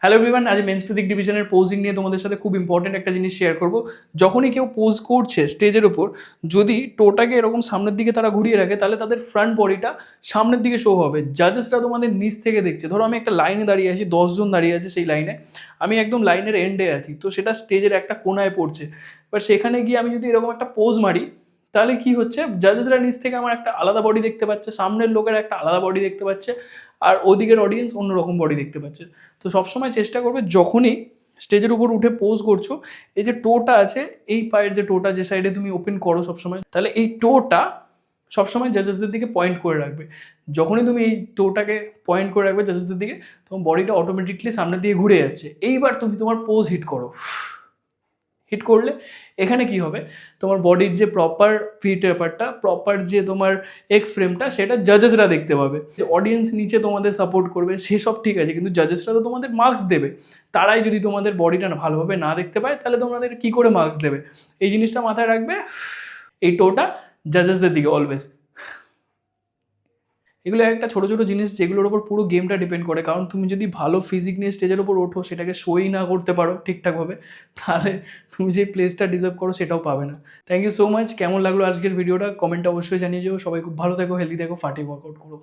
Hello everyone, আজ men's physique ডিভিশনের posing নিয়ে তোমাদের সাথে খুব ইম্পর্টেন্ট একটা জিনিস শেয়ার করব। যখনই কেউ পোজ করছে স্টেজের উপর, যদি টোটাকে এরকম সামনের দিকে তারা ঘুরিয়ে রাখে, তাহলে তাদের ফ্রন্ট বডিটা সামনের দিকে শো হবে। জাজেসরা তোমাদের নিচ থেকে দেখছে। ধরো আমি একটা লাইনে দাঁড়িয়ে আছি, 10 জন দাঁড়িয়ে আছে সেই লাইনে, আমি একদম লাইনের এন্ডে আছি, তো সেটা স্টেজের একটা কোনায় পড়ছে। এবার সেখানে গিয়ে আমি যদি এরকম একটা পোজ মারি, তাহলে কি হচ্ছে, জাজেসরা নিচ থেকে আমার একটা আলাদা বডি দেখতে পাচ্ছে, সামনের লোকের একটা আলাদা বডি দেখতে পাচ্ছে, আর ওদিকের অডিয়েন্স অন্যরকম বডি দেখতে পাচ্ছে। তো সবসময় চেষ্টা করবে যখনই স্টেজের উপর উঠে পোজ করছো, এই যে টোটা আছে, এই পায়ের যে টোটা যে সাইডে তুমি ওপেন করো সবসময়, তাহলে এই টোটা সবসময় জাজেসদের দিকে পয়েন্ট করে রাখবে। যখনই তুমি এই টোটাকে পয়েন্ট করে রাখবে জাজেসদের দিকে, তোমার বডিটা অটোমেটিকলি সামনের দিকে ঘুরে যাচ্ছে। এইবার তুমি তোমার পোজ হিট করো। হিট করলে এখানে কি হবে, তোমার বডির যে প্রপার ফিট ব্যাপারটা, প্রপার যে তোমার এক্স ফ্রেমটা, সেটা জাজেসরা দেখতে পাবে। যে অডিয়েন্স নিচে তোমাদের সাপোর্ট করবে সেসব ঠিক আছে, কিন্তু জাজেসরা তো তোমাদের মার্কস দেবে। তারাই যদি তোমাদের বডিটা ভালোভাবে না দেখতে পায়, তাহলে তোমাদের কি করে মার্কস দেবে? এই জিনিসটা মাথায় রাখবে। এই টোটা জাজেসদের দিকে অলওয়েজ। এগুলো একটা ছোটো ছোটো জিনিস যেগুলোর ওপর পুরো গেমটা ডিপেন্ড করে। কারণ তুমি যদি ভালো ফিজিক নিয়ে স্টেজের ওপর ওঠো, সেটাকে শোই না করতে পারো ঠিকঠাকভাবে, তাহলে তুমি যে প্লেসটা ডিজার্ভ করো সেটাও পাবে না। Thank you so much. কেমন লাগলো আজকের ভিডিওটা কমেন্টে অবশ্যই জানিয়ে যাও। সবাই খুব ভালো থেকো, হেলদি থেকো, ফাটিয়ে ওয়ার্কআউট করো।